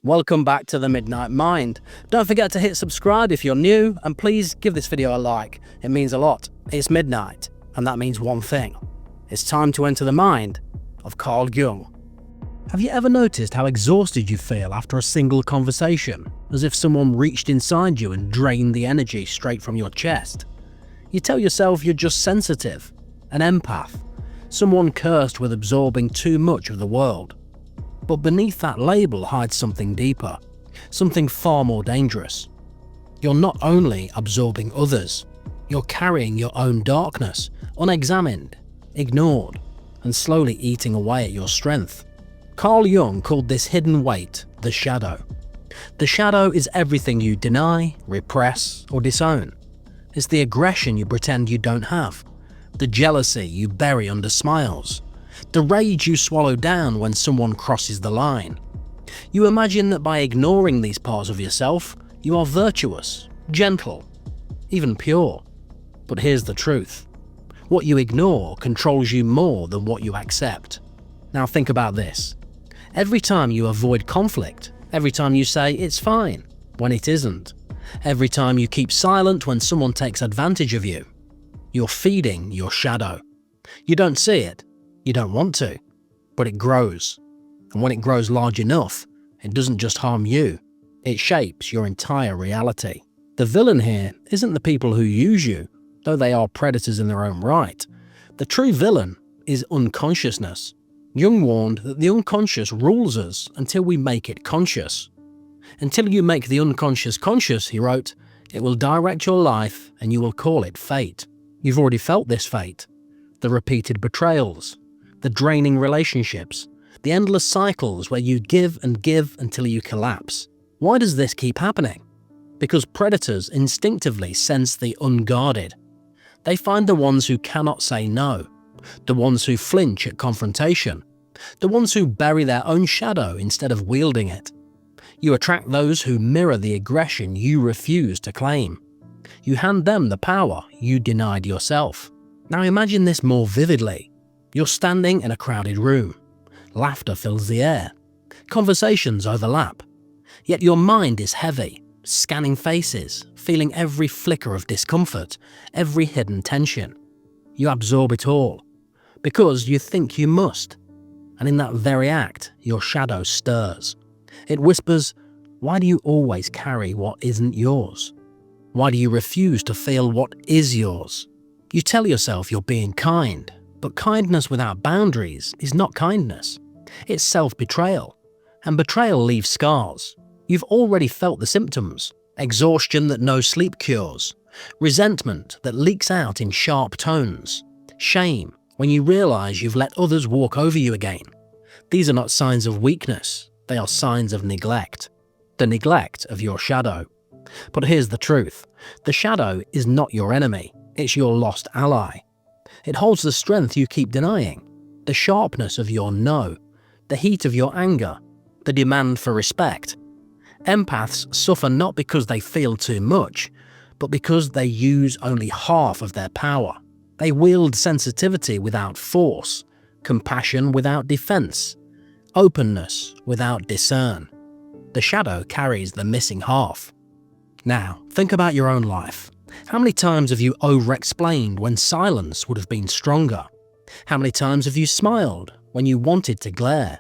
Welcome back to the Midnight Mind. Don't forget to hit subscribe if you're new, and please give this video a like. It means a lot. It's midnight, and that means one thing. It's time to enter the mind of Carl Jung. Have you ever noticed how exhausted you feel after a single conversation, as if someone reached inside you and drained the energy straight from your chest? You tell yourself you're just sensitive, an empath, someone cursed with absorbing too much of the world. But beneath that label hides something deeper, something far more dangerous. You're not only absorbing others, you're carrying your own darkness, unexamined, ignored, and slowly eating away at your strength. Carl Jung called this hidden weight the shadow. The shadow is everything you deny, repress, or disown. It's the aggression you pretend you don't have, the jealousy you bury under smiles, the rage you swallow down when someone crosses the line. You imagine that by ignoring these parts of yourself, you are virtuous, gentle, even pure. But here's the truth. What you ignore controls you more than what you accept. Now think about this. Every time you avoid conflict, every time you say it's fine when it isn't, every time you keep silent when someone takes advantage of you, you're feeding your shadow. You don't see it. You don't want to, but it grows. And when it grows large enough, it doesn't just harm you, it shapes your entire reality. The villain here isn't the people who use you, though they are predators in their own right. The true villain is unconsciousness. Jung warned that the unconscious rules us until we make it conscious. Until you make the unconscious conscious, he wrote, it will direct your life and you will call it fate. You've already felt this fate. The repeated betrayals, the draining relationships, the endless cycles where you give and give until you collapse. Why does this keep happening? Because predators instinctively sense the unguarded. They find the ones who cannot say no, the ones who flinch at confrontation, the ones who bury their own shadow instead of wielding it. You attract those who mirror the aggression you refuse to claim. You hand them the power you denied yourself. Now imagine this more vividly. You're standing in a crowded room. Laughter fills the air. Conversations overlap. Yet your mind is heavy, scanning faces, feeling every flicker of discomfort, every hidden tension. You absorb it all, because you think you must. And in that very act, your shadow stirs. It whispers, why do you always carry what isn't yours? Why do you refuse to feel what is yours? You tell yourself you're being kind, but kindness without boundaries is not kindness. It's self-betrayal, and betrayal leaves scars. You've already felt the symptoms: exhaustion that no sleep cures, resentment that leaks out in sharp tones, shame when you realize you've let others walk over you again. These are not signs of weakness, they are signs of neglect. The neglect of your shadow. But here's the truth. The shadow is not your enemy. It's your lost ally. It holds the strength you keep denying, the sharpness of your no, the heat of your anger, the demand for respect. Empaths suffer not because they feel too much, but because they use only half of their power. They wield sensitivity without force, compassion without defense, openness without discern. The shadow carries the missing half. Now, think about your own life. How many times have you over-explained when silence would have been stronger? How many times have you smiled when you wanted to glare?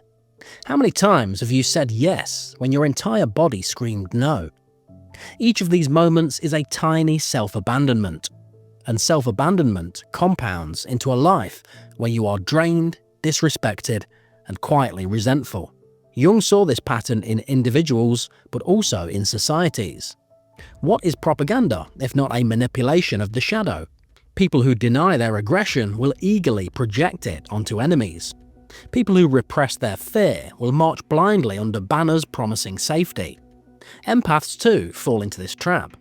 How many times have you said yes when your entire body screamed no? Each of these moments is a tiny self-abandonment, and self-abandonment compounds into a life where you are drained, disrespected, and quietly resentful. Jung saw this pattern in individuals, but also in societies. What is propaganda if not a manipulation of the shadow? People who deny their aggression will eagerly project it onto enemies. People who repress their fear will march blindly under banners promising safety. Empaths too fall into this trap.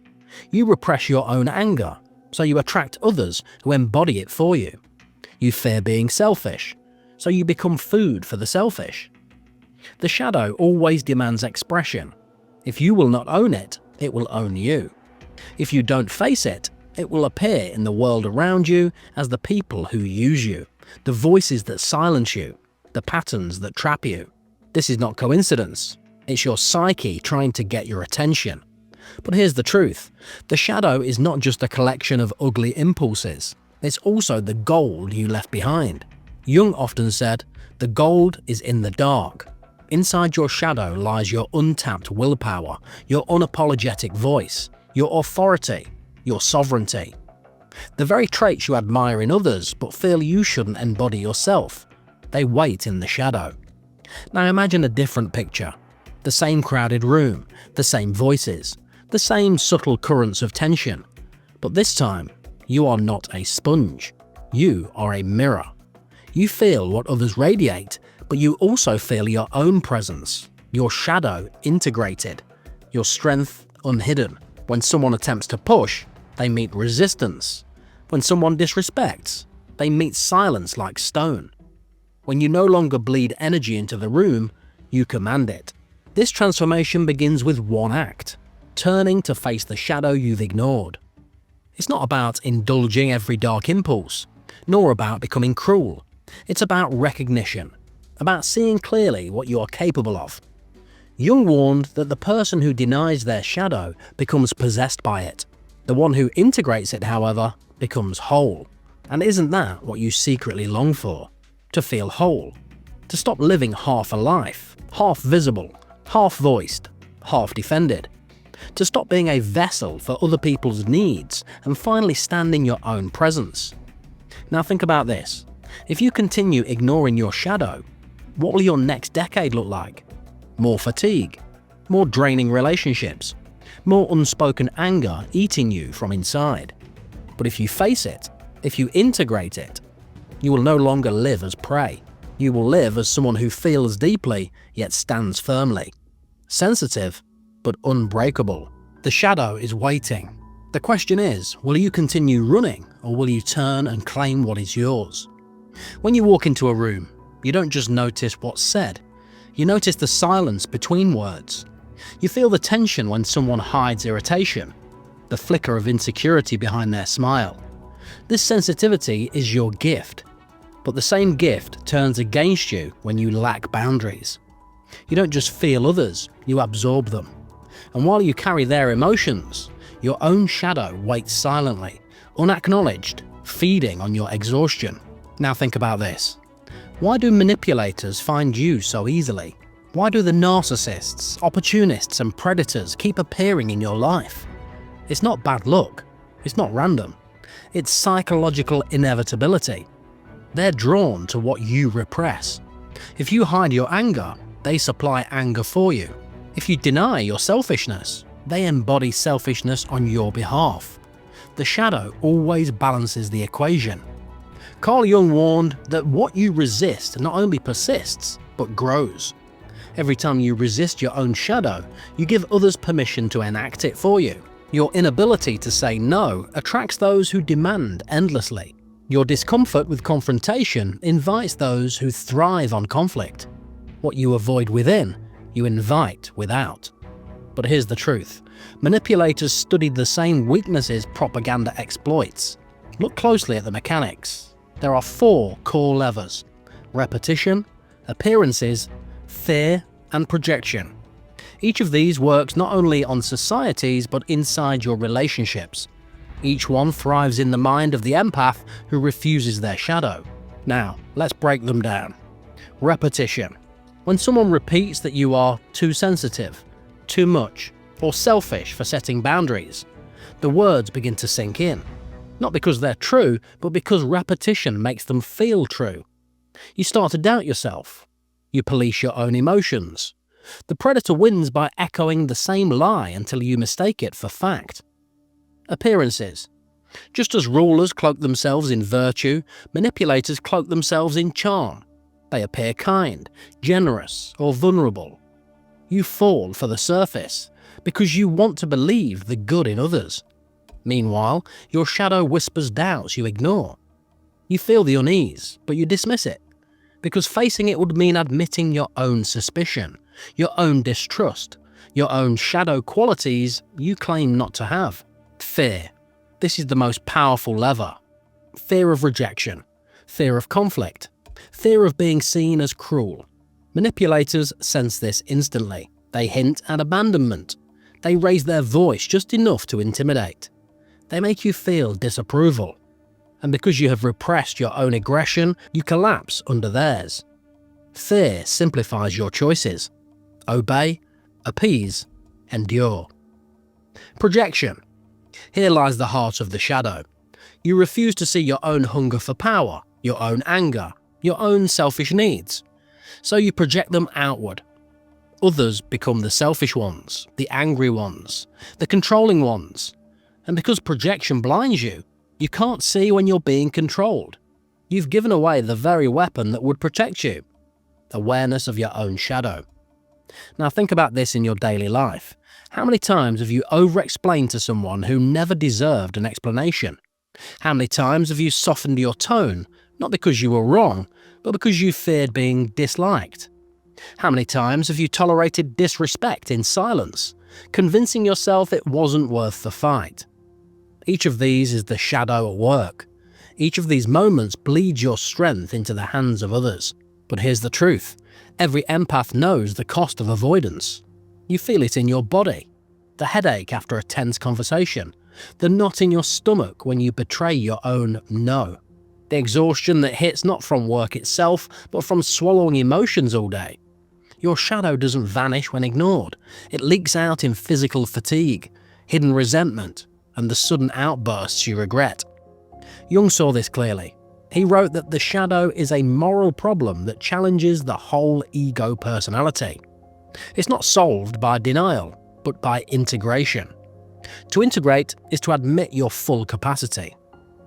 You repress your own anger, so you attract others who embody it for you. You fear being selfish, so you become food for the selfish. The shadow always demands expression. If you will not own it, it will own you. If you don't face it, it will appear in the world around you as the people who use you, the voices that silence you, the patterns that trap you. This is not coincidence. It's your psyche trying to get your attention. But here's the truth. The shadow is not just a collection of ugly impulses. It's also the gold you left behind. Jung often said, "The gold is in the dark." Inside your shadow lies your untapped willpower, your unapologetic voice, your authority, your sovereignty. The very traits you admire in others but feel you shouldn't embody yourself. They wait in the shadow. Now imagine a different picture. The same crowded room, the same voices, the same subtle currents of tension. But this time, you are not a sponge. You are a mirror. You feel what others radiate, but you also feel your own presence, your shadow integrated, your strength unhidden. When someone attempts to push, they meet resistance. When someone disrespects, they meet silence like stone. When you no longer bleed energy into the room, you command it. This transformation begins with one act: turning to face the shadow you've ignored. It's not about indulging every dark impulse, nor about becoming cruel. It's about recognition, about seeing clearly what you are capable of. Jung warned that the person who denies their shadow becomes possessed by it. The one who integrates it, however, becomes whole. And isn't that what you secretly long for? To feel whole. To stop living half a life, half visible, half voiced, half defended. To stop being a vessel for other people's needs and finally stand in your own presence. Now think about this. If you continue ignoring your shadow, what will your next decade look like? More fatigue, more draining relationships, more unspoken anger eating you from inside. But if you face it, if you integrate it, you will no longer live as prey. You will live as someone who feels deeply yet stands firmly. Sensitive, but unbreakable. The shadow is waiting. The question is, will you continue running or will you turn and claim what is yours? When you walk into a room, you don't just notice what's said. You notice the silence between words. You feel the tension when someone hides irritation, the flicker of insecurity behind their smile. This sensitivity is your gift, but the same gift turns against you when you lack boundaries. You don't just feel others, you absorb them. And while you carry their emotions, your own shadow waits silently, unacknowledged, feeding on your exhaustion. Now think about this. Why do manipulators find you so easily? Why do the narcissists, opportunists, and predators keep appearing in your life? It's not bad luck. It's not random. It's psychological inevitability. They're drawn to what you repress. If you hide your anger, they supply anger for you. If you deny your selfishness, they embody selfishness on your behalf. The shadow always balances the equation. Carl Jung warned that what you resist not only persists, but grows. Every time you resist your own shadow, you give others permission to enact it for you. Your inability to say no attracts those who demand endlessly. Your discomfort with confrontation invites those who thrive on conflict. What you avoid within, you invite without. But here's the truth. Manipulators studied the same weaknesses propaganda exploits. Look closely at the mechanics. There are 4 core levers: repetition, appearances, fear, and projection. Each of these works not only on societies but inside your relationships. Each one thrives in the mind of the empath who refuses their shadow. Now, let's break them down. Repetition. When someone repeats that you are too sensitive, too much, or selfish for setting boundaries, the words begin to sink in. Not because they're true, but because repetition makes them feel true. You start to doubt yourself. You police your own emotions. The predator wins by echoing the same lie until you mistake it for fact. Appearances. Just as rulers cloak themselves in virtue, manipulators cloak themselves in charm. They appear kind, generous, or vulnerable. You fall for the surface because you want to believe the good in others. Meanwhile, your shadow whispers doubts you ignore. You feel the unease, but you dismiss it, because facing it would mean admitting your own suspicion, your own distrust, your own shadow qualities you claim not to have. Fear. This is the most powerful lever. Fear of rejection, fear of conflict, fear of being seen as cruel. Manipulators sense this instantly. They hint at abandonment. They raise their voice just enough to intimidate. They make you feel disapproval. And because you have repressed your own aggression, you collapse under theirs. Fear simplifies your choices. Obey, appease, endure. Projection. Here lies the heart of the shadow. You refuse to see your own hunger for power, your own anger, your own selfish needs. So you project them outward. Others become the selfish ones, the angry ones, the controlling ones. And because projection blinds you, you can't see when you're being controlled. You've given away the very weapon that would protect you. Awareness of your own shadow. Now think about this in your daily life. How many times have you over-explained to someone who never deserved an explanation? How many times have you softened your tone, not because you were wrong, but because you feared being disliked? How many times have you tolerated disrespect in silence, convincing yourself it wasn't worth the fight? Each of these is the shadow at work. Each of these moments bleeds your strength into the hands of others. But here's the truth. Every empath knows the cost of avoidance. You feel it in your body. The headache after a tense conversation. The knot in your stomach when you betray your own no. The exhaustion that hits not from work itself, but from swallowing emotions all day. Your shadow doesn't vanish when ignored. It leaks out in physical fatigue, hidden resentment, and the sudden outbursts you regret. Jung saw this clearly. He wrote that the shadow is a moral problem that challenges the whole ego personality. It's not solved by denial, but by integration. To integrate is to admit your full capacity.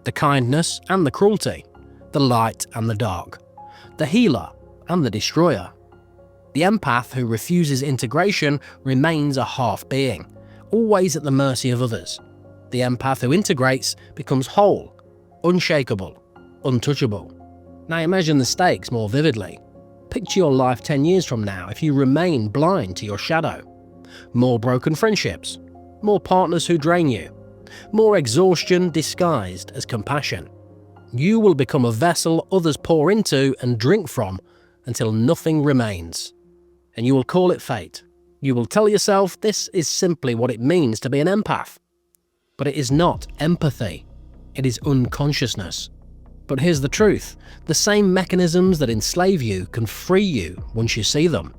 The kindness and the cruelty. The light and the dark. The healer and the destroyer. The empath who refuses integration remains a half-being, always at the mercy of others. The empath who integrates becomes whole, unshakable, untouchable. Now imagine the stakes more vividly. Picture your life 10 years from now if you remain blind to your shadow. More broken friendships, more partners who drain you, more exhaustion disguised as compassion. You will become a vessel others pour into and drink from until nothing remains. And you will call it fate. You will tell yourself this is simply what it means to be an empath. But it is not empathy. It is unconsciousness. But here's the truth. The same mechanisms that enslave you can free you once you see them.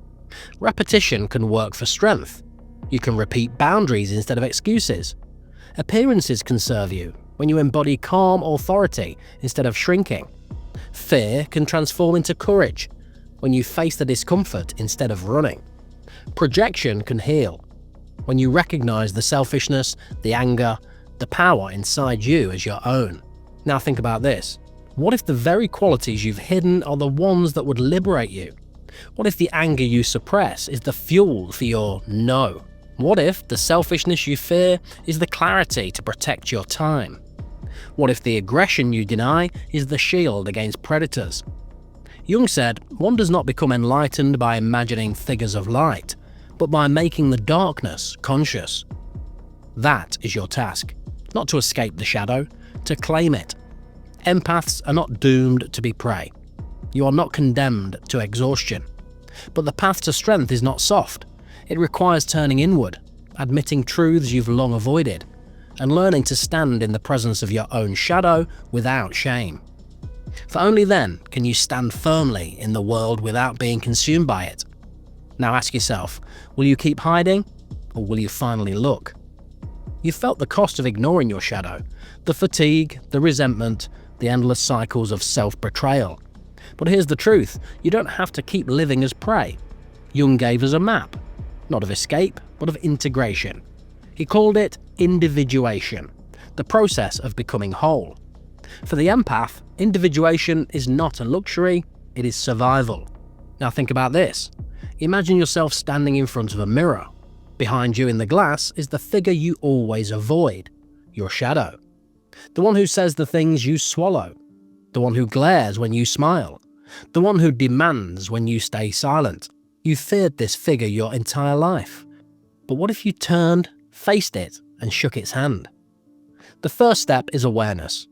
Repetition can work for strength. You can repeat boundaries instead of excuses. Appearances can serve you when you embody calm authority instead of shrinking. Fear can transform into courage when you face the discomfort instead of running. Projection can heal when you recognize the selfishness, the anger, the power inside you as your own. Now think about this. What if the very qualities you've hidden are the ones that would liberate you? What if the anger you suppress is the fuel for your no? What if the selfishness you fear is the clarity to protect your time? What if the aggression you deny is the shield against predators? Jung said, one does not become enlightened by imagining figures of light, but by making the darkness conscious. That is your task. Not to escape the shadow, to claim it. Empaths are not doomed to be prey. You are not condemned to exhaustion. But the path to strength is not soft. It requires turning inward, admitting truths you've long avoided, and learning to stand in the presence of your own shadow without shame. For only then can you stand firmly in the world without being consumed by it. Now ask yourself, will you keep hiding, or will you finally look? You've felt the cost of ignoring your shadow, the fatigue, the resentment, the endless cycles of self-betrayal. But here's the truth, you don't have to keep living as prey. Jung gave us a map, not of escape, but of integration. He called it individuation, the process of becoming whole. For the empath, individuation is not a luxury, it is survival. Now think about this. Imagine yourself standing in front of a mirror. Behind you in the glass is the figure you always avoid, your shadow. The one who says the things you swallow. The one who glares when you smile. The one who demands when you stay silent. You feared this figure your entire life. But what if you turned, faced it, and shook its hand? The first step is awareness.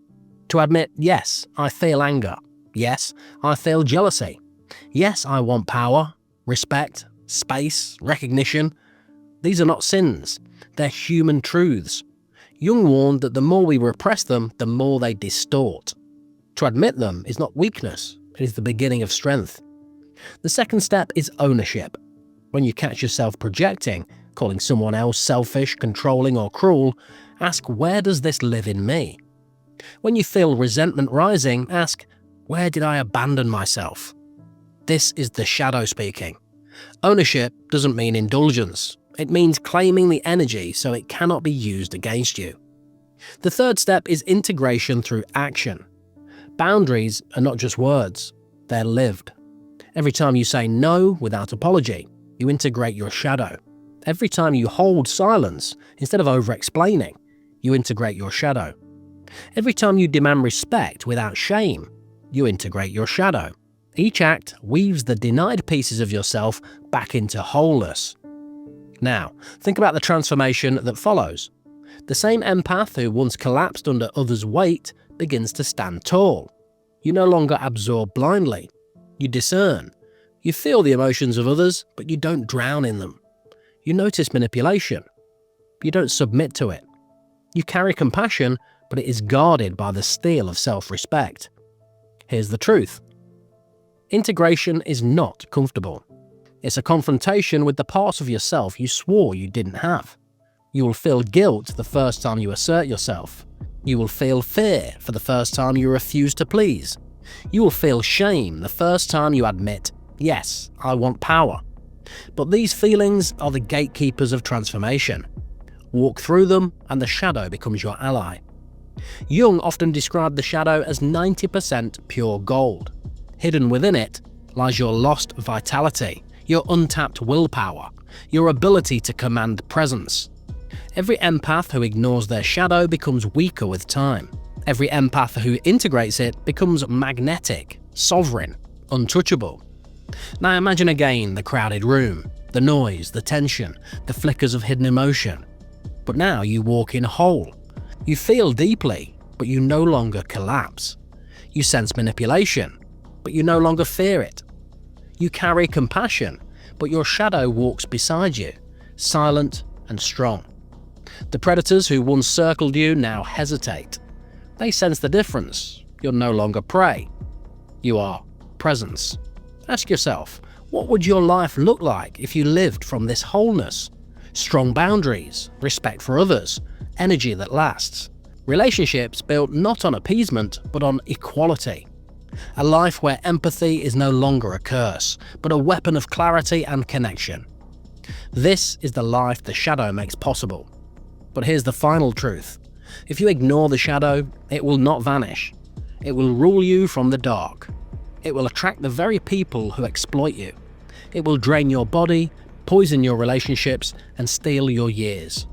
To admit, yes, I feel anger. Yes, I feel jealousy. Yes, I want power, respect, space, recognition. These are not sins. They're human truths. Jung warned that the more we repress them, the more they distort. To admit them is not weakness, it is the beginning of strength. The second step is ownership. When you catch yourself projecting, calling someone else selfish, controlling, or cruel, ask, where does this live in me? When you feel resentment rising, ask, where did I abandon myself? This is the shadow speaking. Ownership doesn't mean indulgence. It means claiming the energy so it cannot be used against you. The third step is integration through action. Boundaries are not just words, they're lived. Every time you say no without apology, you integrate your shadow. Every time you hold silence, instead of over-explaining, you integrate your shadow. Every time you demand respect without shame, you integrate your shadow. Each act weaves the denied pieces of yourself back into wholeness. Now, think about the transformation that follows. The same empath who once collapsed under others' weight begins to stand tall. You no longer absorb blindly. You discern. You feel the emotions of others, but you don't drown in them. You notice manipulation. You don't submit to it. You carry compassion, but it is guarded by the steel of self-respect. Here's the truth. Integration is not comfortable. It's a confrontation with the parts of yourself you swore you didn't have. You will feel guilt the first time you assert yourself. You will feel fear for the first time you refuse to please. You will feel shame the first time you admit, yes, I want power. But these feelings are the gatekeepers of transformation. Walk through them and the shadow becomes your ally. Jung often described the shadow as 90% pure gold. Hidden within it lies your lost vitality, your untapped willpower, your ability to command presence. Every empath who ignores their shadow becomes weaker with time. Every empath who integrates it becomes magnetic, sovereign, untouchable. Now imagine again the crowded room, the noise, the tension, the flickers of hidden emotion. But now you walk in whole. You feel deeply, but you no longer collapse. You sense manipulation, but you no longer fear it. You carry compassion, but your shadow walks beside you, silent and strong. The predators who once circled you now hesitate. They sense the difference. You're no longer prey. You are presence. Ask yourself, what would your life look like if you lived from this wholeness? Strong boundaries, respect for others, energy that lasts. Relationships built not on appeasement, but on equality. A life where empathy is no longer a curse, but a weapon of clarity and connection. This is the life the shadow makes possible. But here's the final truth. If you ignore the shadow, it will not vanish. It will rule you from the dark. It will attract the very people who exploit you. It will drain your body, poison your relationships, and steal your years.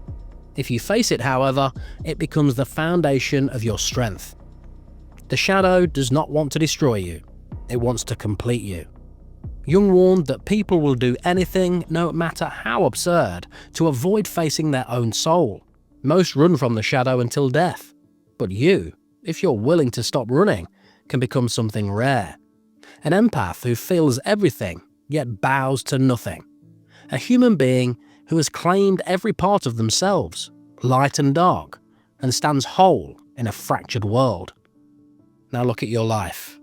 If you face it, however, it becomes the foundation of your strength. The shadow does not want to destroy you. It wants to complete you. Jung warned that people will do anything, no matter how absurd, to avoid facing their own soul. Most run from the shadow until death. But you, if you're willing to stop running, can become something rare. An empath who feels everything, yet bows to nothing. A human being who has claimed every part of themselves, light and dark, and stands whole in a fractured world. Now look at your life.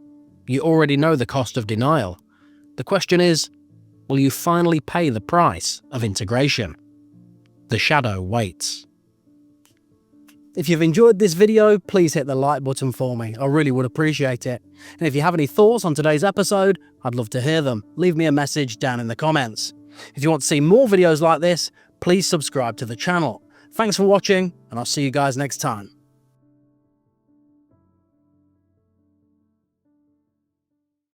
You already know the cost of denial. The question is, will you finally pay the price of integration? The shadow waits. If you've enjoyed this video, please hit the like button for me. I really would appreciate it. And if you have any thoughts on today's episode, I'd love to hear them. Leave me a message down in the comments. If you want to see more videos like this, please subscribe to the channel. Thanks for watching, and I'll see you guys next time.